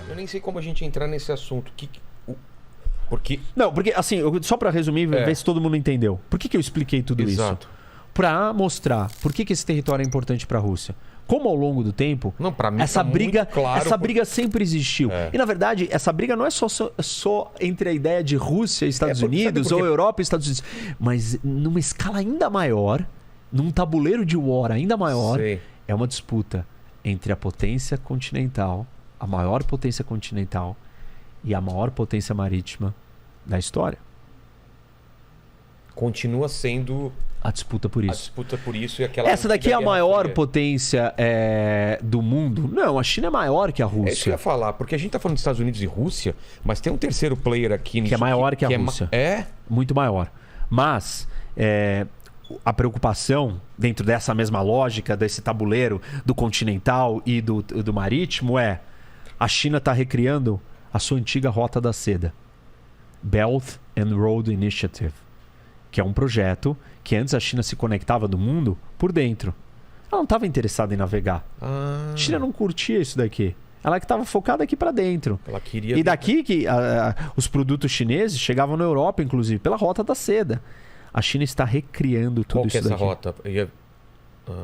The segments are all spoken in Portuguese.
Eu nem sei como a gente entrar nesse assunto. Porque... Não, porque assim, só pra resumir, ver se todo mundo entendeu. Por que eu expliquei tudo isso? Pra mostrar por que esse território é importante pra Rússia. Como ao longo do tempo, não, pra mim essa tá briga, muito claro essa briga sempre existiu. E na verdade, essa briga não é só entre a ideia de Rússia e Estados Unidos ou Europa e Estados Unidos, mas numa escala ainda maior, num tabuleiro de war ainda maior, é uma disputa entre a potência continental, a maior potência continental e a maior potência marítima da história. Continua sendo a disputa por isso. A disputa por isso e aquela... Essa daqui é a maior potência do mundo? Não, a China é maior que a Rússia. É isso que eu ia falar, porque a gente tá falando de Estados Unidos e Rússia, mas tem um terceiro player aqui nisso. Que é maior que a Rússia. Muito maior. Mas a preocupação, dentro dessa mesma lógica, desse tabuleiro do continental e do marítimo, é a China está recriando a sua antiga Rota da Seda. Belt and Road Initiative. Que é um projeto que antes a China se conectava do mundo por dentro. Ela não estava interessada em navegar. A China não curtia isso daqui. Ela que estava focada aqui para dentro. Ela queria... E daqui que os produtos chineses chegavam na Europa, inclusive, pela Rota da Seda. A China está recriando tudo isso daqui. Qual que é essa rota?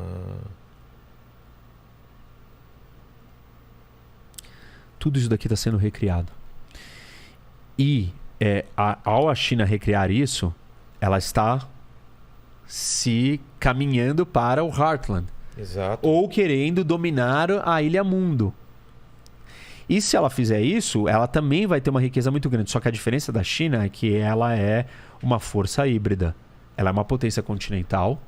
Tudo isso daqui está sendo recriado. E ao a China recriar isso, ela está se caminhando para o Heartland. Exato. Ou querendo dominar a Ilha Mundo. E se ela fizer isso, ela também vai ter uma riqueza muito grande. Só que a diferença da China é que ela é uma força híbrida. Ela é uma potência continental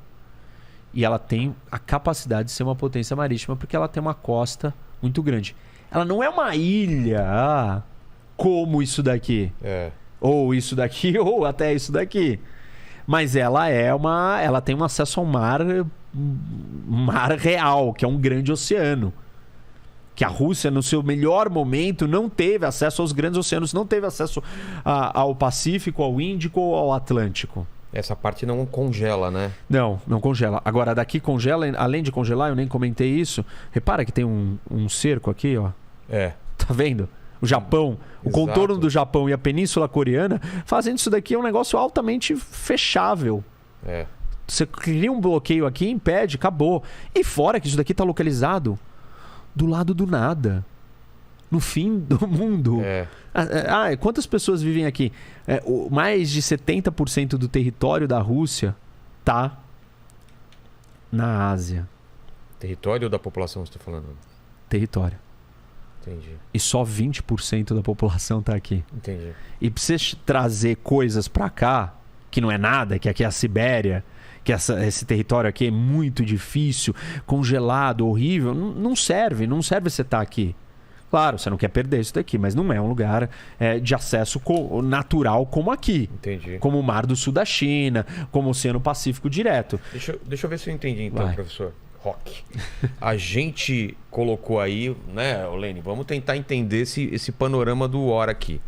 e ela tem a capacidade de ser uma potência marítima porque ela tem uma costa muito grande. Ela não é uma ilha como isso daqui. Ou isso daqui, ou até isso daqui. Mas ela tem um acesso ao mar real, que é um grande oceano. Que a Rússia, no seu melhor momento, não teve acesso aos grandes oceanos, não teve acesso ao Pacífico, ao Índico ou ao Atlântico. Essa parte não congela, né? Não congela. Agora, daqui congela, além de congelar, eu nem comentei isso. Repara que tem um cerco aqui, ó. Tá vendo? O Japão, o contorno do Japão e a Península Coreana, fazendo isso daqui é um negócio altamente fechável. Você cria um bloqueio aqui, impede, acabou. E fora que isso daqui está localizado do lado do nada. No fim do mundo. Quantas pessoas vivem aqui? Mais de 70% do território da Rússia está na Ásia. Território da população, você está falando? Território. Entendi. E só 20% da população está aqui. Entendi. E para você trazer coisas para cá, que não é nada, que aqui é a Sibéria, que esse território aqui é muito difícil, congelado, horrível, não serve você estar aqui. Claro, você não quer perder isso daqui, mas não é um lugar de acesso natural como aqui. Entendi. Como o Mar do Sul da China, como o Oceano Pacífico direto. Deixa eu ver se eu entendi então, professor. Rock. A gente colocou aí, né, Lene, vamos tentar entender esse panorama do war aqui.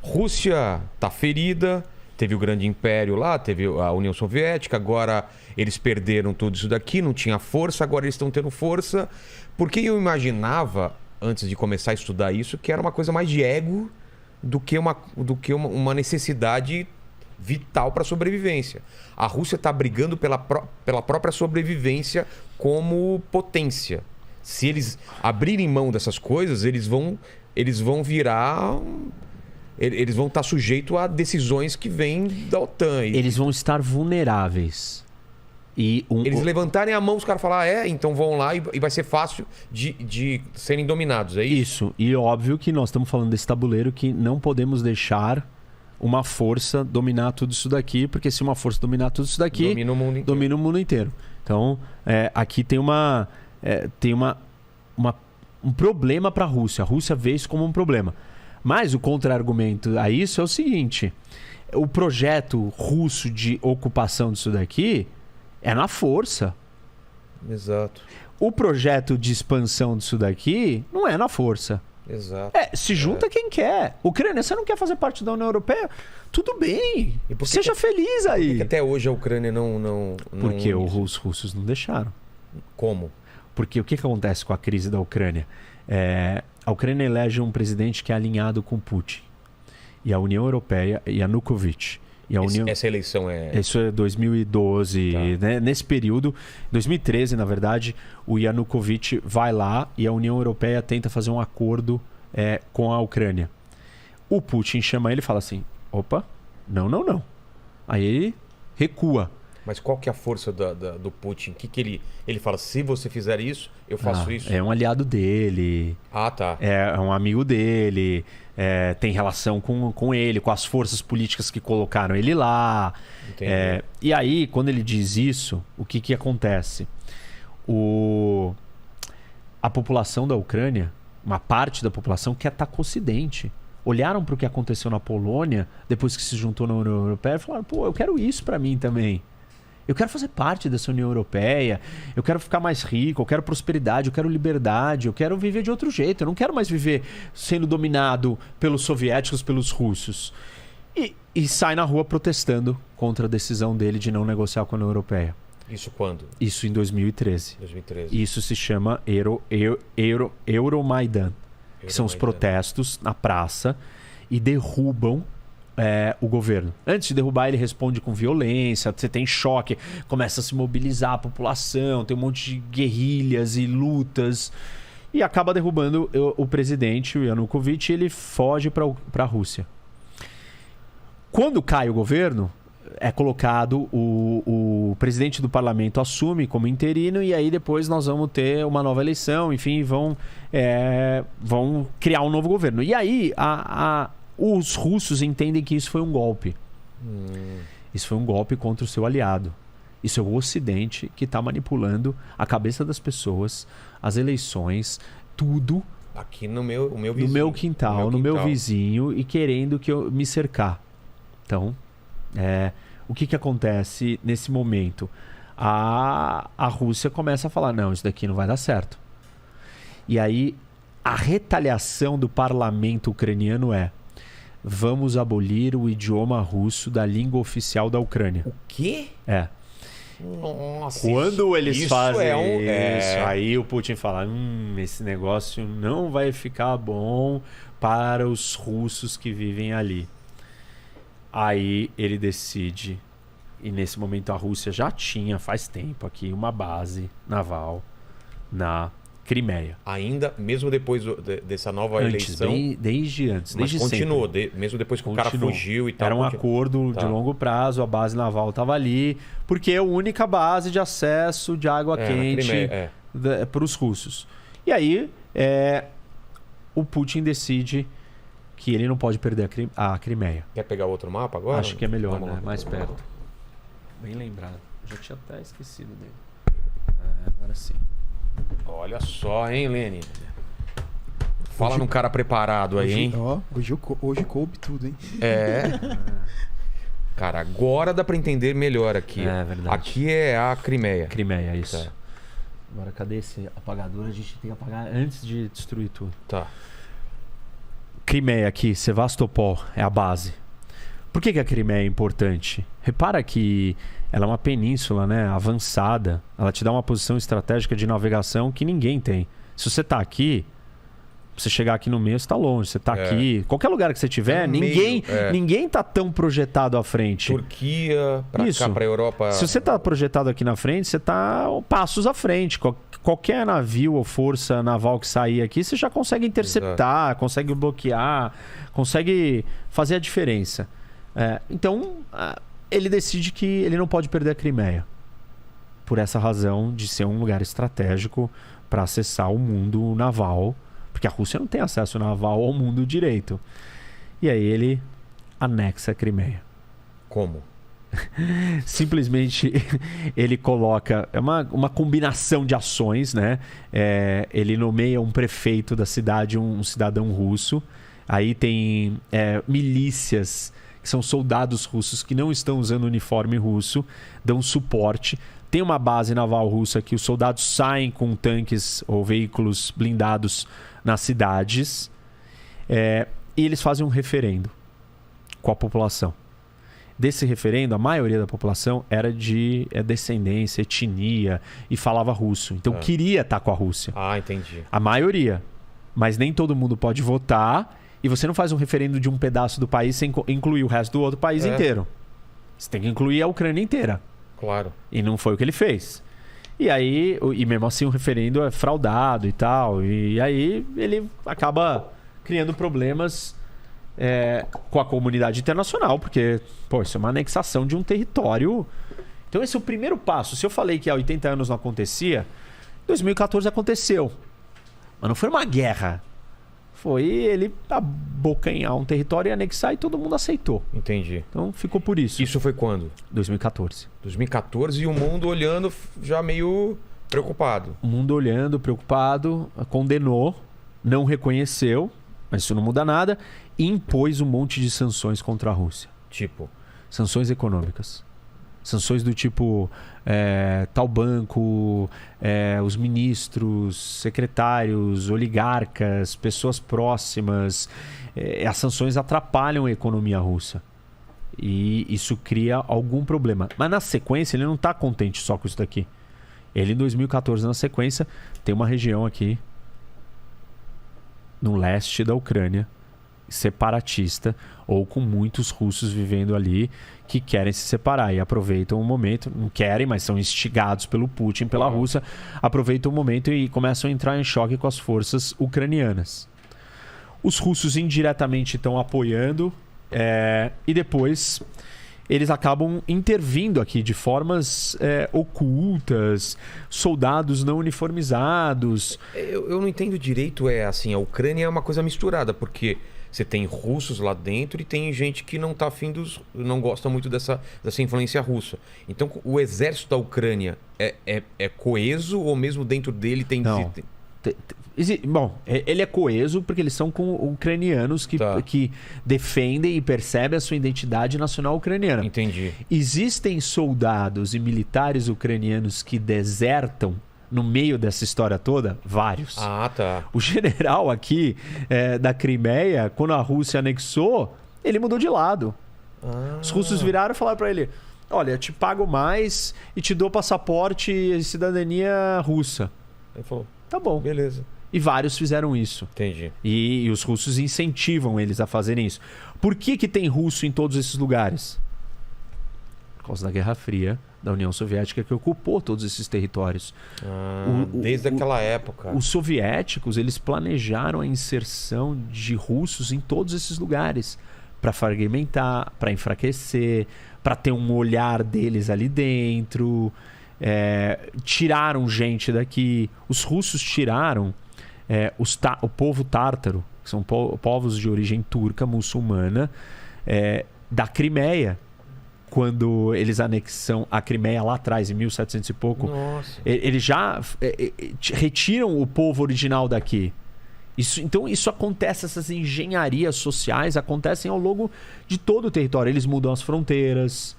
Rússia tá ferida, teve o grande império lá, teve a União Soviética, agora eles perderam tudo isso daqui, não tinha força, agora eles estão tendo força. Porque eu imaginava, antes de começar a estudar isso, que era uma coisa mais de ego do que uma necessidade vital para a sobrevivência. A Rússia está brigando pela própria sobrevivência como potência. Se eles abrirem mão dessas coisas, eles vão virar... Eles vão estar sujeitos a decisões que vêm da OTAN. Eles vão estar vulneráveis. Eles levantarem a mão, os caras falam, então vão lá e vai ser fácil de serem dominados, é isso? Isso. E óbvio que nós estamos falando desse tabuleiro que não podemos deixar uma força dominar tudo isso daqui, porque se uma força dominar tudo isso daqui, domina o mundo inteiro. Então, aqui tem um problema para a Rússia. A Rússia vê isso como um problema. Mas o contra-argumento a isso é o seguinte: o projeto russo de ocupação disso daqui é na força. Exato. O projeto de expansão disso daqui não é na força. Exato. Se junta quem quer. Ucrânia, você não quer fazer parte da União Europeia? Tudo bem. Seja feliz aí. Por que até hoje a Ucrânia não... Porque os russos não deixaram. Como? Porque o que acontece com a crise da Ucrânia? A Ucrânia elege um presidente que é alinhado com Putin. E a União Europeia, Yanukovych. E a União... Essa eleição é... Isso é 2012, tá. Né? Nesse período, 2013, na verdade, o Yanukovych vai lá e a União Europeia tenta fazer um acordo com a Ucrânia. O Putin chama ele e fala assim, opa, não. Aí ele recua. Mas qual que é a força do Putin? Que ele fala, se você fizer isso, eu faço isso? É um aliado dele. Ah, tá. É um amigo dele. Tem relação com ele, com as forças políticas que colocaram ele lá. Entendi. E aí, quando ele diz isso, o que acontece? A população da Ucrânia, uma parte da população quer estar com o Ocidente. Olharam para o que aconteceu na Polônia, depois que se juntou na União Europeia, e falaram, pô, eu quero isso para mim também. Eu quero fazer parte dessa União Europeia, eu quero ficar mais rico, eu quero prosperidade, eu quero liberdade, eu quero viver de outro jeito. Eu não quero mais viver sendo dominado pelos soviéticos, pelos russos. E sai na rua protestando contra a decisão dele de não negociar com a União Europeia. Isso quando? Isso em 2013. 2013. Isso se chama Euromaidan, que são os protestos na praça e derrubam o governo. Antes de derrubar, ele responde com violência, você tem choque, começa a se mobilizar a população, tem um monte de guerrilhas e lutas, e acaba derrubando o presidente, o Yanukovych, e ele foge para a Rússia. Quando cai o governo, é colocado o presidente do parlamento assume como interino, e aí depois nós vamos ter uma nova eleição, enfim, vão criar um novo governo. E aí os russos entendem que isso foi um golpe. Isso foi um golpe contra o seu aliado. Isso é o Ocidente que está manipulando a cabeça das pessoas, as eleições, tudo. Aqui no meu vizinho. No meu quintal, no meu vizinho, e querendo que eu me cercar. Então, o que acontece nesse momento? A Rússia começa a falar, não, isso daqui não vai dar certo. E aí, a retaliação do parlamento ucraniano vamos abolir o idioma russo da língua oficial da Ucrânia. O quê? Nossa. Quando eles fazem isso, aí o Putin fala, esse negócio não vai ficar bom para os russos que vivem ali. Aí ele decide, e nesse momento a Rússia já tinha, faz tempo aqui, uma base naval na Crimeia. Ainda, mesmo depois dessa nova eleição? Desde antes. Mas desde continuou, mesmo depois que o cara fugiu e tal. Era um acordo de longo prazo, a base naval estava ali, porque é a única base de acesso de água quente para os russos. E aí, o Putin decide que ele não pode perder a Crimeia. Quer pegar outro mapa agora? Acho que é melhor, né? Mais perto. Bem lembrado. Já tinha até esquecido dele. Agora sim. Olha só, hein, Lene? Fala num cara preparado aí, hein? Hoje coube tudo, hein? Cara, agora dá pra entender melhor aqui. É verdade. Aqui é a Crimeia. Crimeia, isso. Agora, cadê esse apagador? A gente tem que apagar antes de destruir tudo. Tá. Crimeia aqui, Sevastopol, é a base. Por que a Crimeia é importante? Repara que ela é uma península, né, avançada. Ela te dá uma posição estratégica de navegação que ninguém tem. Se você está aqui, você chegar aqui no meio, você está longe. Você está aqui, qualquer lugar que você estiver, ninguém está tão projetado à frente. Turquia, para cá, para a Europa. Se você está projetado aqui na frente, você está passos à frente. Qualquer navio ou força naval que sair aqui, você já consegue interceptar, consegue bloquear, consegue fazer a diferença. Então, ele decide que ele não pode perder a Crimeia. Por essa razão de ser um lugar estratégico para acessar o mundo naval. Porque a Rússia não tem acesso naval ao mundo direito. E aí ele anexa a Crimeia. Como? Simplesmente ele coloca... É uma combinação de ações, né? Ele nomeia um prefeito da cidade, um cidadão russo. Aí tem milícias, que são soldados russos que não estão usando uniforme russo, dão suporte. Tem uma base naval russa que os soldados saem com tanques ou veículos blindados nas cidades. E eles fazem um referendo com a população. desse referendo, a maioria da população era de descendência, etnia e falava russo. Então queria estar com a Rússia. Ah, entendi. A maioria. Mas nem todo mundo pode votar e você não faz um referendo de um pedaço do país sem incluir o resto do outro país inteiro. Você tem que incluir a Ucrânia inteira. Claro. E não foi o que ele fez. E aí, e mesmo assim o referendo é fraudado e tal. E aí ele acaba criando problemas com a comunidade internacional, porque, pô, isso é uma anexação de um território. Então esse é o primeiro passo. Se eu falei que há 80 anos não acontecia, em 2014 aconteceu. Mas não foi uma guerra. Foi ele abocanhar um território e anexar e todo mundo aceitou. Entendi. Então ficou por isso. Isso foi quando? 2014. 2014 e o mundo olhando já meio preocupado. O mundo olhando, preocupado, condenou, não reconheceu, mas isso não muda nada, e impôs um monte de sanções contra a Rússia. Tipo? Sanções econômicas. Sanções do tipo tal banco, os ministros, secretários, oligarcas, pessoas próximas. As sanções atrapalham a economia russa. E isso cria algum problema. Mas na sequência ele não está contente só com isso daqui. Ele em 2014, na sequência, tem uma região aqui no leste da Ucrânia, separatista, ou com muitos russos vivendo ali que querem se separar e aproveitam o momento, não querem, mas são instigados pelo Putin, pela Rússia, aproveitam o momento e começam a entrar em choque com as forças ucranianas. Os russos indiretamente estão apoiando e depois eles acabam intervindo aqui de formas ocultas, soldados não uniformizados. Eu não entendo direito, assim, a Ucrânia é uma coisa misturada, porque você tem russos lá dentro e tem gente que não tá afim não gosta muito dessa influência russa. Então, o exército da Ucrânia é coeso ou mesmo dentro dele tem... Não. Bom, ele é coeso porque eles são com ucranianos que defendem e percebem a sua identidade nacional ucraniana. Entendi. Existem soldados e militares ucranianos que desertam no meio dessa história toda? Vários. Ah, tá. O general aqui da Crimeia, quando a Rússia anexou, ele mudou de lado. Os russos viraram e falaram para ele: olha, te pago mais e te dou passaporte e cidadania russa. Ele falou: tá bom. Beleza. E vários fizeram isso. Entendi. E os russos incentivam eles a fazerem isso. Por que tem russo em todos esses lugares? Por causa da Guerra Fria da União Soviética, que ocupou todos esses territórios. Desde aquela época. Os soviéticos, eles planejaram a inserção de russos em todos esses lugares para fragmentar, para enfraquecer, para ter um olhar deles ali dentro. Tiraram gente daqui. Os russos tiraram o povo tártaro, que são povos de origem turca, muçulmana, da Crimeia. Quando eles anexam a Crimeia lá atrás, em 1700 e pouco, nossa, eles já retiram o povo original daqui. Então isso acontece, essas engenharias sociais acontecem ao longo de todo o território. Eles mudam as fronteiras.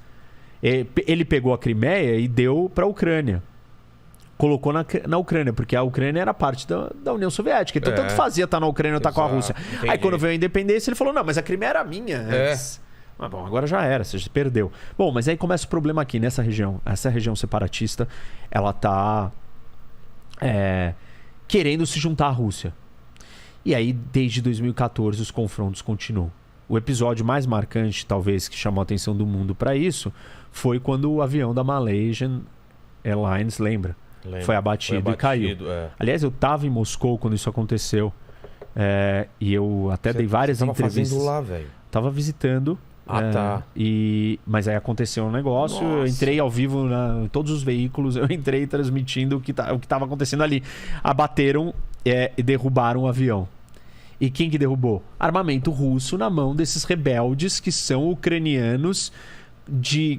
Ele pegou a Crimeia e deu para a Ucrânia. Colocou na Ucrânia, porque a Ucrânia era parte da União Soviética. Então tanto fazia estar na Ucrânia ou estar com a Rússia. Entendi. Aí quando veio a independência, ele falou: não, mas a Crimeia era minha antes. Mas bom, agora já era, você perdeu. Bom, mas aí começa o problema aqui nessa região. Essa região separatista, ela tá querendo se juntar à Rússia. E aí, desde 2014, os confrontos continuam. O episódio mais marcante, talvez, que chamou a atenção do mundo para isso, foi quando o avião da Malaysian Airlines, lembra? Foi abatido e caiu. Aliás, eu estava em Moscou quando isso aconteceu. E eu até dei várias entrevistas. Fazendo lá, velho? Tava visitando. Tá. Mas aí aconteceu um negócio. Nossa. Eu entrei ao vivo em todos os veículos. Eu entrei transmitindo o que estava acontecendo ali. Abateram e derrubaram o avião. E quem que derrubou? Armamento russo na mão desses rebeldes que são ucranianos,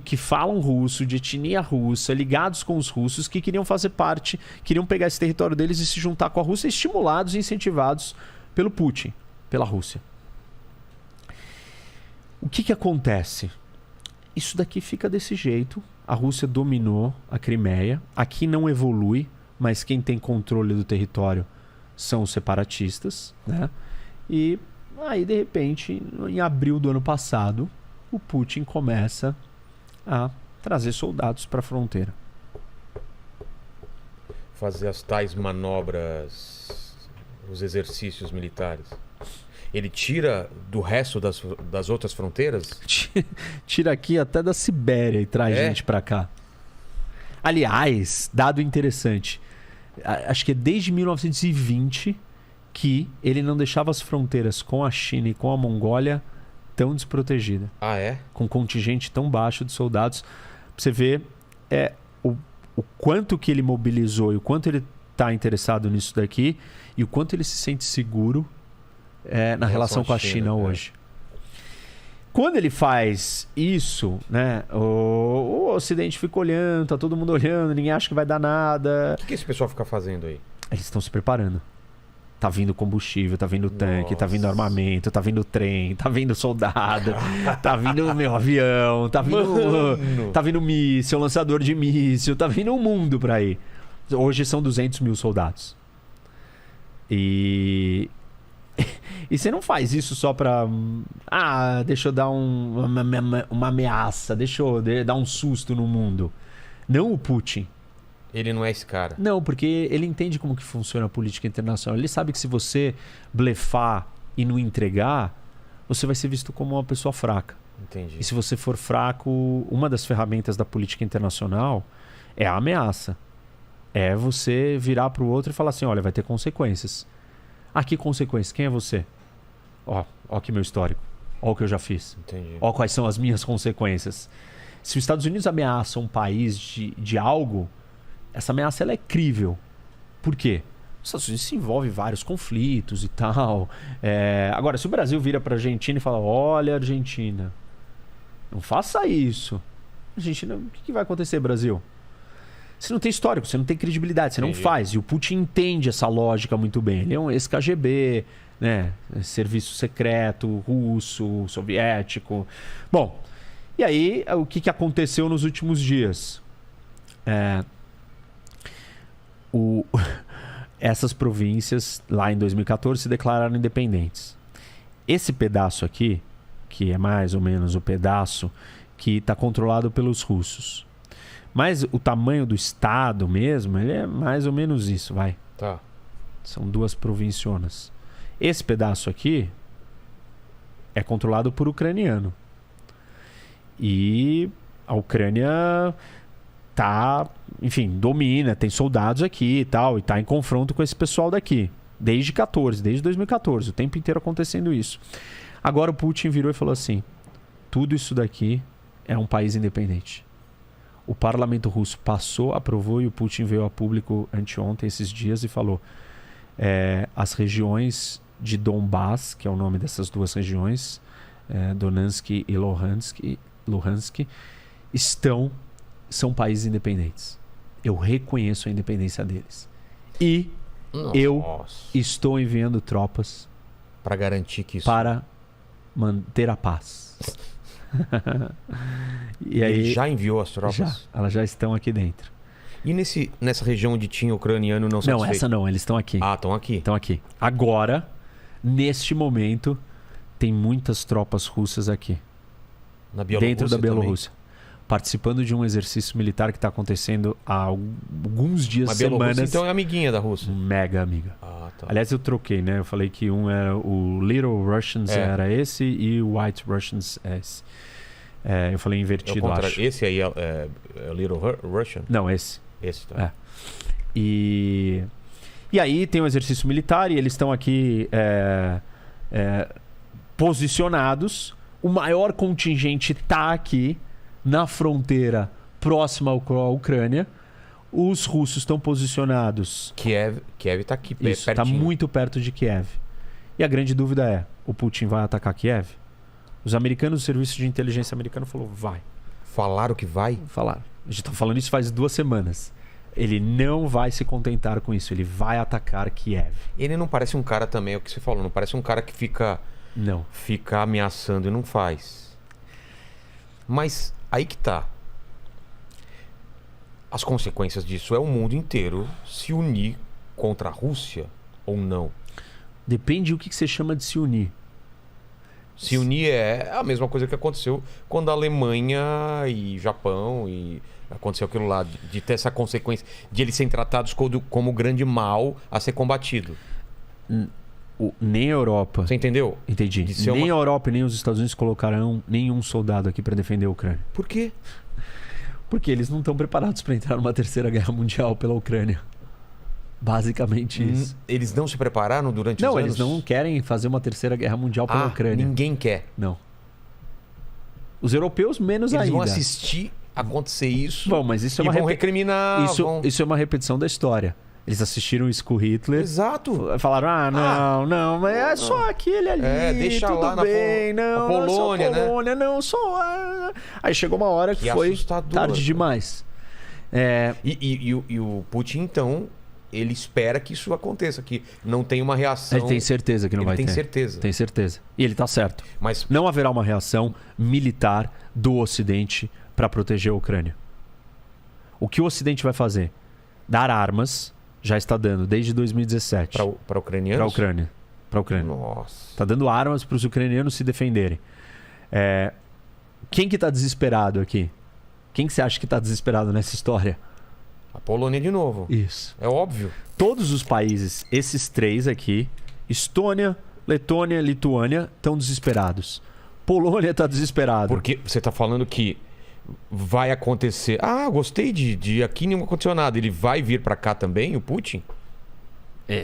que falam russo, de etnia russa, ligados com os russos, que queriam fazer parte, queriam pegar esse território deles e se juntar com a Rússia, estimulados e incentivados pelo Putin, pela Rússia. O que acontece? Isso daqui fica desse jeito. A Rússia dominou a Crimeia. Aqui não evolui, mas quem tem controle do território são os separatistas, né? E aí, de repente, em abril do ano passado, o Putin começa a trazer soldados para a fronteira. Fazer as tais manobras, os exercícios militares. Ele tira do resto das outras fronteiras? Tira aqui até da Sibéria e traz gente para cá. Aliás, dado interessante, acho que é desde 1920 que ele não deixava as fronteiras com a China e com a Mongólia tão desprotegidas. Ah, é? Com contingente tão baixo de soldados. Pra você ver o quanto que ele mobilizou e o quanto ele está interessado nisso daqui e o quanto ele se sente seguro na relação com a China hoje. Quando ele faz isso, né, o Ocidente fica olhando, tá todo mundo olhando, ninguém acha que vai dar nada. O que esse pessoal fica fazendo aí? Eles estão se preparando. Tá vindo combustível, tá vindo tanque, tá vindo armamento, tá vindo trem, tá vindo soldado, tá vindo avião, tá vindo míssil, lançador de míssil, tá vindo um mundo pra aí. Hoje são 200 mil soldados. E você não faz isso só pra... deixa eu dar uma ameaça, deixa eu dar um susto no mundo. Não o Putin. Ele não é esse cara. Não, porque ele entende como que funciona a política internacional. Ele sabe que se você blefar e não entregar, você vai ser visto como uma pessoa fraca. Entendi. E se você for fraco, uma das ferramentas da política internacional é a ameaça. É você virar para o outro e falar assim, olha, vai ter consequências. Que consequências? Quem é você? Ó aqui meu histórico. Ó o que eu já fiz. Entendi. Ó quais são as minhas consequências. Se os Estados Unidos ameaçam um país de algo, essa ameaça ela é crível. Por quê? Os Estados Unidos se envolve em vários conflitos e tal. Agora, se o Brasil vira para a Argentina e fala, olha, Argentina, não faça isso. Argentina, o que vai acontecer, Brasil? Você não tem histórico, você não tem credibilidade, você não faz. E o Putin entende essa lógica muito bem. Ele é um ex-KGB, né? Serviço secreto, russo, soviético. Bom, e aí, o que aconteceu nos últimos dias? Essas províncias, lá em 2014, se declararam independentes. Esse pedaço aqui, que é mais ou menos o pedaço que está controlado pelos russos. Mas o tamanho do estado mesmo, ele é mais ou menos isso, vai. Tá. São 2 provincionas. Esse pedaço aqui é controlado por ucraniano. E a Ucrânia domina, tem soldados aqui e tal, e tá em confronto com esse pessoal daqui. Desde 2014, o tempo inteiro acontecendo isso. Agora o Putin virou e falou assim, tudo isso daqui é um país independente. O parlamento russo aprovou e o Putin veio a público anteontem, esses dias, e falou as regiões de Donbass, que é o nome dessas 2 regiões, Donetsk e Luhansk, são países independentes. Eu reconheço a independência deles. E eu estou enviando tropas para garantir que isso... para manter a paz. E aí, ele já enviou as tropas? Elas já estão aqui dentro. E nessa região onde tinha ucraniano não satisfeito? Não, essa não, eles estão aqui. Estão aqui. Estão aqui. Agora, neste momento, tem muitas tropas russas aqui. Na Bielorrússia dentro da Bielorrússia. Participando de um exercício militar que está acontecendo há alguns dias, semanas. Então é amiguinha da Rússia? Mega amiga. Tá. Aliás, eu troquei, né? Eu falei que um era o Little Russians, era esse, e o White Russians é esse. Eu falei invertido, acho. Esse aí é Little Russian? Não, esse. Esse, tá. E aí tem um exercício militar e eles estão aqui posicionados. O maior contingente está aqui na fronteira próxima à Ucrânia. Os russos estão posicionados... Kiev está aqui, isso, pertinho. Está muito perto de Kiev. E a grande dúvida é, o Putin vai atacar Kiev? Os americanos, o serviço de inteligência americano falou, vai. Falaram que vai? Falaram. A gente está falando isso faz 2 semanas. Ele não vai se contentar com isso. Ele vai atacar Kiev. Ele não parece um cara também, é o que você falou, não parece um cara que fica ameaçando e não faz. Mas aí que tá. As consequências disso é o mundo inteiro se unir contra a Rússia ou não? Depende do que você chama de se unir. Se unir é a mesma coisa que aconteceu quando a Alemanha e Japão e aconteceu aquilo lá, de ter essa consequência de eles serem tratados como o grande mal a ser combatido. Nem a Europa. Você entendeu? Entendi. Nem a Europa e nem os Estados Unidos colocarão nenhum soldado aqui para defender a Ucrânia. Por quê? Porque eles não estão preparados para entrar numa terceira guerra mundial pela Ucrânia. Basicamente isso. Eles não se prepararam durante os anos? Não, eles não querem fazer uma terceira guerra mundial pela Ucrânia. Ninguém quer? Não. Os europeus menos ainda. Eles vão assistir acontecer isso. Bom, mas isso é vão recriminar. Isso é uma repetição da história. Eles assistiram isso com Hitler. Exato. Falaram, não, mas é só aquele ali. Deixa tudo lá bem, na Polônia, né? Polônia, não, só. Aí chegou uma hora que foi tarde demais. E o Putin, então, ele espera que isso aconteça, que não tem uma reação. Ele tem certeza que não vai ter. Tem certeza. Tem certeza. E ele tá certo. Mas não haverá uma reação militar do Ocidente para proteger a Ucrânia. O que o Ocidente vai fazer? Dar armas. Já está dando, desde 2017. Para ucranianos? Para a Ucrânia. Nossa. Está dando armas para os ucranianos se defenderem. Quem que está desesperado aqui? Quem que você acha que está desesperado nessa história? A Polônia de novo. Isso. É óbvio. Todos os países, esses três aqui, Estônia, Letônia, Lituânia, estão desesperados. Polônia está desesperado. Porque você está falando que vai acontecer. Gostei de aqui não aconteceu nada. Ele vai vir para cá também, o Putin?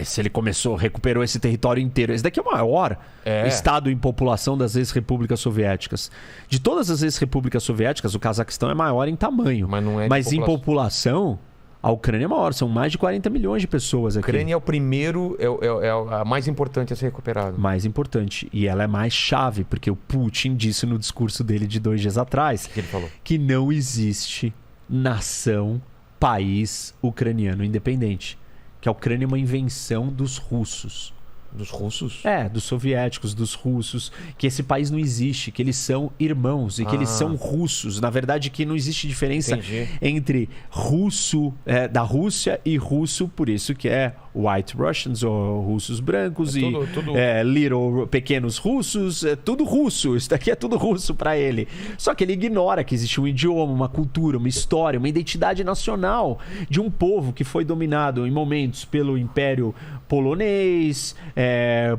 Se ele recuperou esse território inteiro. Esse daqui é o maior estado em população das ex-repúblicas soviéticas. De todas as ex-repúblicas soviéticas, o Cazaquistão é maior em tamanho. Mas não é Mas em população, a Ucrânia é maior. São mais de 40 milhões de pessoas aqui. A Ucrânia é o primeiro, é a mais importante a ser recuperada. Mais importante. E ela é mais chave, porque o Putin disse no discurso dele de 2 dias atrás que ele falou? Que não existe nação, país ucraniano independente. Que a Ucrânia é uma invenção dos russos. Dos russos? Dos soviéticos, dos russos. Que esse país não existe, que eles são irmãos e que eles são russos. Na verdade, que não existe diferença entre russo, da Rússia e russo, por isso que é White Russians ou russos brancos tudo... little pequenos russos, tudo russo. Isso daqui é tudo russo para ele. Só que ele ignora que existe um idioma, uma cultura, uma história, uma identidade nacional de um povo que foi dominado em momentos pelo Império Polonês,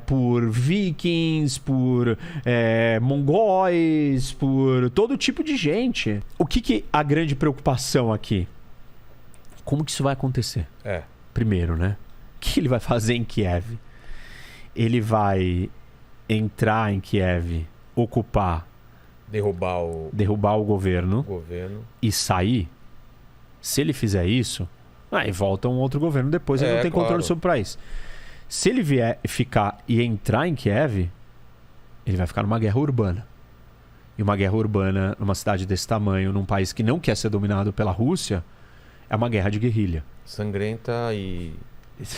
por vikings, por mongóis, por todo tipo de gente. O que a grande preocupação aqui? Como que isso vai acontecer? Primeiro, né? O que ele vai fazer em Kiev? Ele vai entrar em Kiev, ocupar, derrubar o governo e sair? Se ele fizer isso, aí volta um outro governo depois, ele não tem controle sobre o país. Se ele vier ficar e entrar em Kiev, ele vai ficar numa guerra urbana. E uma guerra urbana numa cidade desse tamanho, num país que não quer ser dominado pela Rússia, é uma guerra de guerrilha. Sangrenta e...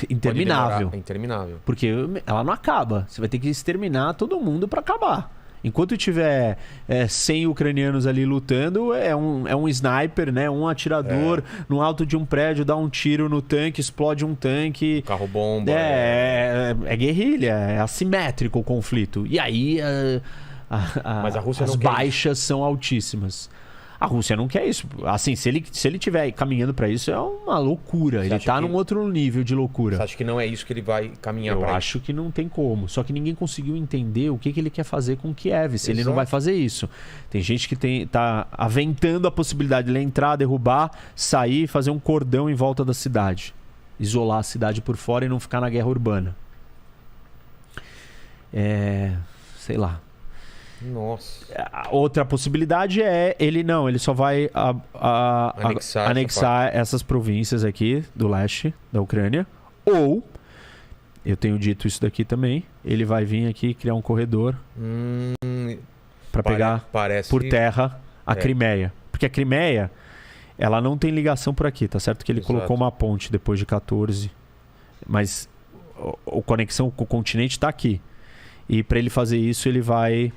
interminável. Interminável. Porque ela não acaba. Você vai ter que exterminar todo mundo para acabar. Enquanto tiver 100 ucranianos ali lutando, é um sniper, né? Um atirador no alto de um prédio, dá um tiro no tanque, explode um tanque. Carro-bomba. É guerrilha, é assimétrico o conflito. E aí mas a Rússia as baixas são altíssimas. A Rússia não quer isso. Assim, se ele estiver caminhando para isso, é uma loucura. Ele tá num outro nível de loucura. Você acha que não é isso que ele vai caminhar para isso? Eu acho que não tem como. Só que ninguém conseguiu entender o que ele quer fazer com Kiev, se ele não vai fazer isso. Tem gente que tá aventando a possibilidade de ele entrar, derrubar, sair, fazer um cordão em volta da cidade. Isolar a cidade por fora e não ficar na guerra urbana. Sei lá. Nossa. Outra possibilidade é ele só vai anexar essas províncias aqui do leste da Ucrânia. Ou, eu tenho dito isso daqui também, ele vai vir aqui e criar um corredor para pegar por terra a Crimeia. Porque a Crimeia, ela não tem ligação por aqui, tá certo? Que ele colocou uma ponte depois de 14, mas a conexão com o continente está aqui. E para ele fazer isso, ele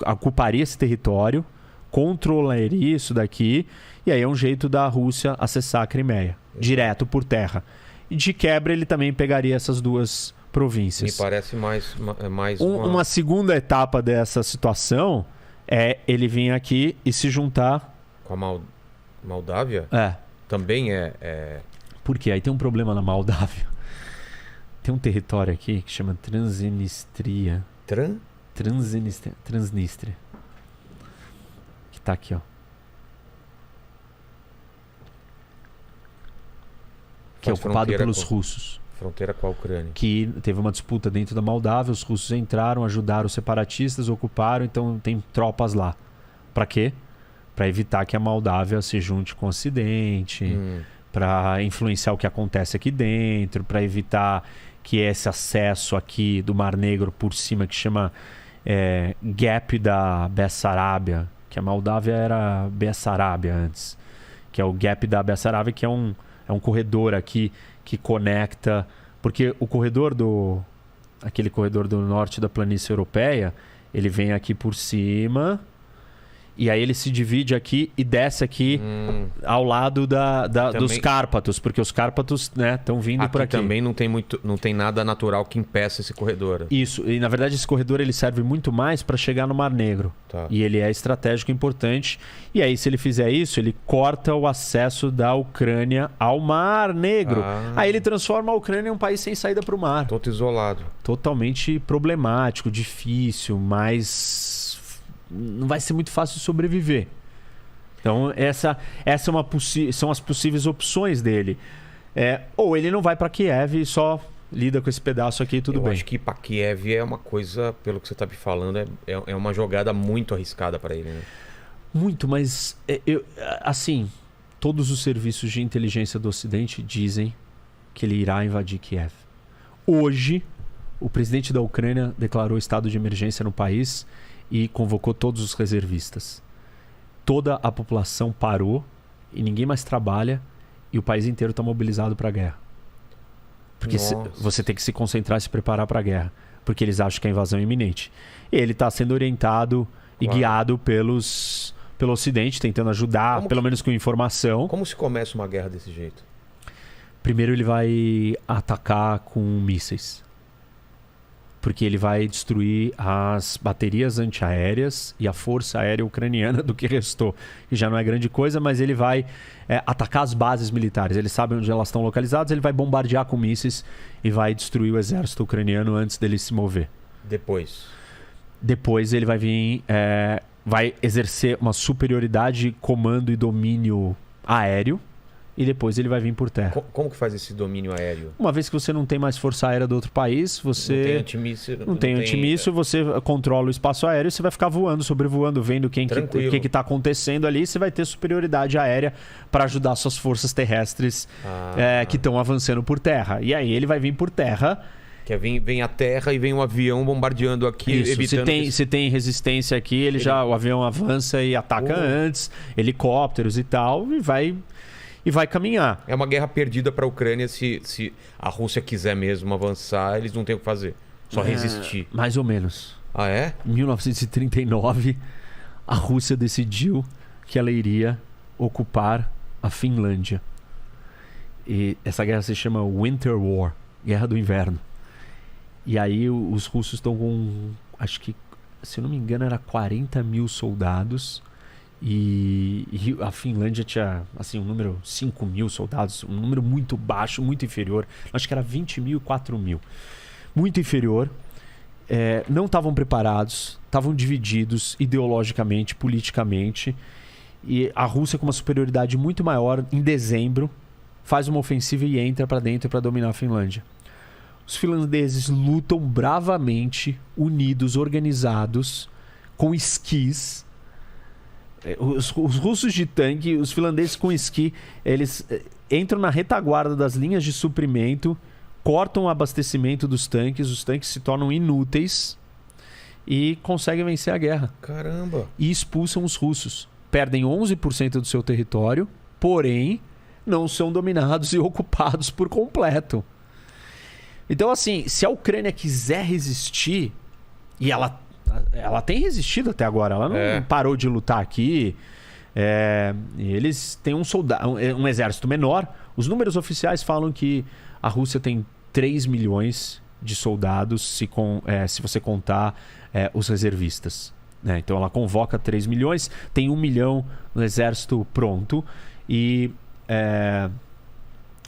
ocuparia esse território, controlaria isso daqui, e aí é um jeito da Rússia acessar a Crimeia, direto por terra. E de quebra ele também pegaria essas duas províncias. Me parece mais uma segunda etapa dessa situação é ele vir aqui e se juntar... Com a Moldávia? É. Também é... Por quê? Aí tem um problema na Moldávia. Tem um território aqui que chama Transnistria. Transnistria. Que tá aqui, ó. Que é ocupado pelos russos. Fronteira com a Ucrânia. Que teve uma disputa dentro da Moldávia, os russos entraram, ajudaram os separatistas, ocuparam, então tem tropas lá. Pra quê? Pra evitar que a Moldávia se junte com o Ocidente, pra influenciar o que acontece aqui dentro, pra evitar que esse acesso aqui do Mar Negro por cima, que chama Gap da Bessarábia, que a Moldávia era Bessarábia antes, que é o Gap da Bessarábia, que é um corredor aqui que conecta... Porque o corredor aquele corredor do norte da planície europeia, ele vem aqui por cima... E aí ele se divide aqui e desce aqui ao lado dos Cárpatos, porque os Cárpatos, né, estão vindo por aqui. Também não tem nada natural que impeça esse corredor. Isso, e na verdade esse corredor ele serve muito mais para chegar no Mar Negro. Tá. E ele é estratégico importante. E aí se ele fizer isso, ele corta o acesso da Ucrânia ao Mar Negro. Aí ele transforma a Ucrânia em um país sem saída para o mar. Todo isolado. Totalmente problemático, difícil, mas... não vai ser muito fácil sobreviver. Então essa são as possíveis opções dele. Ou ele não vai para Kiev e só lida com esse pedaço aqui e tudo bem. Eu acho que para Kiev é uma coisa, pelo que você está me falando, é uma jogada muito arriscada para ele, né? Muito, mas assim, todos os serviços de inteligência do Ocidente dizem que ele irá invadir Kiev. Hoje, o presidente da Ucrânia declarou estado de emergência no país e convocou todos os reservistas. Toda a população parou e ninguém mais trabalha e o país inteiro está mobilizado para a guerra. Porque você tem que se concentrar e se preparar para a guerra, porque eles acham que a invasão é iminente. E ele está sendo orientado e guiado pelo Ocidente, tentando ajudar, pelo menos com informação. Como se começa uma guerra desse jeito? Primeiro ele vai atacar com mísseis. Porque ele vai destruir as baterias antiaéreas e a força aérea ucraniana do que restou. Que já não é grande coisa, mas ele vai atacar as bases militares. Ele sabe onde elas estão localizadas, ele vai bombardear com mísseis e vai destruir o exército ucraniano antes dele se mover. Depois ele vai vir... vai exercer uma superioridade de comando e domínio aéreo. E depois ele vai vir por terra. Como que faz esse domínio aéreo? Uma vez que você não tem mais força aérea do outro país, você... Não tem antimíssil, você controla o espaço aéreo e você vai ficar voando, sobrevoando, vendo o que está acontecendo ali. Você vai ter superioridade aérea para ajudar suas forças terrestres que estão avançando por terra. E aí ele vai vir por terra... Que vem a terra e vem um avião bombardeando aqui, evitando... Se tem resistência aqui, o avião avança e ataca antes, helicópteros e tal, e vai caminhar. É uma guerra perdida para a Ucrânia. Se a Rússia quiser mesmo avançar, eles não têm o que fazer. Só resistir. Mais ou menos. Ah, é? Em 1939, a Rússia decidiu que ela iria ocupar a Finlândia. E essa guerra se chama Winter War, Guerra do Inverno. E aí os russos estão com, acho que, se eu não me engano, era 40 mil soldados... E a Finlândia tinha assim, um número 5 mil soldados, um número muito baixo, muito inferior. Acho que era 20 mil e 4 mil. Muito inferior. Não estavam preparados, estavam divididos ideologicamente, politicamente. E a Rússia, com uma superioridade muito maior, em dezembro, faz uma ofensiva e entra para dentro para dominar a Finlândia. Os finlandeses lutam bravamente, unidos, organizados, com esquis. Os russos de tanque, os finlandeses com esqui, eles entram na retaguarda das linhas de suprimento, cortam o abastecimento dos tanques, os tanques se tornam inúteis e conseguem vencer a guerra. Caramba! E expulsam os russos. Perdem 11% do seu território, porém não são dominados e ocupados por completo. Então, assim, se a Ucrânia quiser resistir, e ela tem resistido até agora, ela não parou de lutar aqui. Eles têm um exército menor. Os números oficiais falam que a Rússia tem 3 milhões de soldados se você contar os reservistas. Né? Então ela convoca 3 milhões, tem 1 milhão no exército pronto e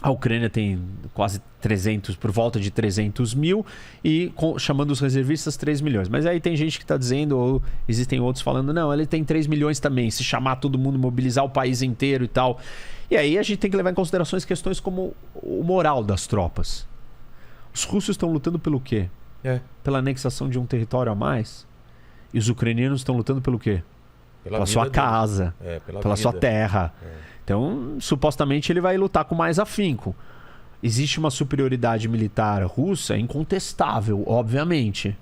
a Ucrânia tem quase 300, por volta de 300 mil e chamando os reservistas 3 milhões. Mas aí tem gente que está dizendo, ou existem outros falando, não, ele tem 3 milhões também, se chamar todo mundo, mobilizar o país inteiro e tal. E aí a gente tem que levar em consideração questões como o moral das tropas. Os russos estão lutando pelo quê? Pela anexação de um território a mais? E os ucranianos estão lutando pelo quê? Pela sua casa, pela sua terra. Então, supostamente, ele vai lutar com mais afinco. Existe uma superioridade militar russa incontestável, obviamente.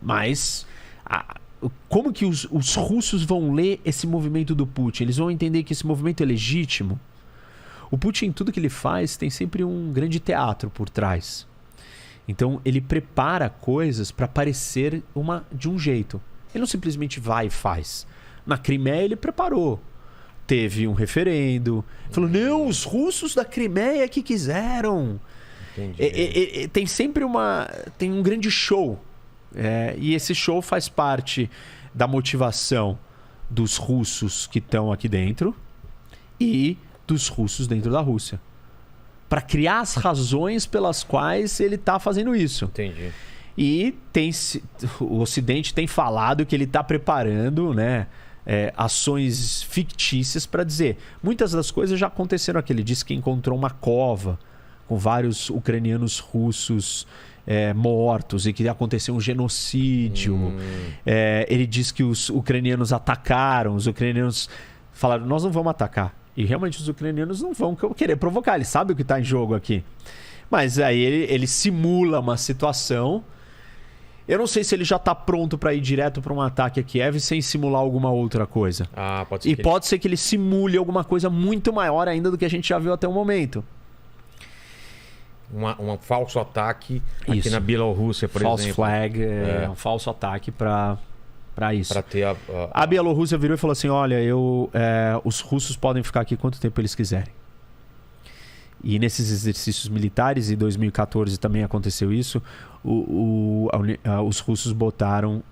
Mas como que os russos vão ler esse movimento do Putin? Eles vão entender que esse movimento é legítimo? O Putin, tudo que ele faz, tem sempre um grande teatro por trás. Então, ele prepara coisas para parecer de um jeito. Ele não simplesmente vai e faz. Na Crimeia, ele preparou. Teve um referendo. Falou, não, os russos da Crimeia que quiseram. Tem sempre tem um grande show. E esse show faz parte da motivação dos russos que estão aqui dentro e dos russos dentro da Rússia. Para criar as razões pelas quais ele está fazendo isso. Entendi. E o Ocidente tem falado que ele está preparando, né, ações fictícias para dizer. Muitas das coisas já aconteceram aqui. Ele disse que encontrou uma cova com vários ucranianos russos mortos e que aconteceu um genocídio. Ele disse que os ucranianos atacaram, os ucranianos falaram, nós não vamos atacar. E realmente os ucranianos não vão querer provocar, eles sabem o que está em jogo aqui. Mas aí ele simula uma situação. Eu não sei se ele já está pronto para ir direto para um ataque a Kiev sem simular alguma outra coisa. Pode ser pode ser que ele simule alguma coisa muito maior ainda do que a gente já viu até o momento. Um falso ataque aqui na Bielorrússia, por false exemplo. Flag, um falso ataque para isso. Para ter a Bielorrússia virou e falou assim, olha, os russos podem ficar aqui quanto tempo eles quiserem. E nesses exercícios militares, em 2014 também aconteceu isso, os russos botaram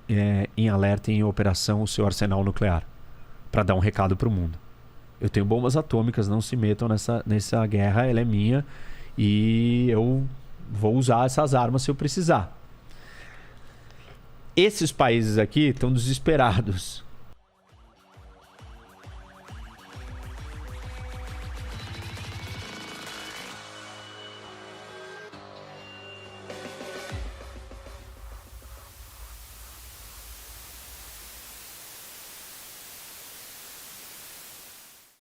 em alerta, em operação, o seu arsenal nuclear, para dar um recado para o mundo. Eu tenho bombas atômicas, não se metam nessa guerra, ela é minha, e eu vou usar essas armas se eu precisar. Esses países aqui estão desesperados.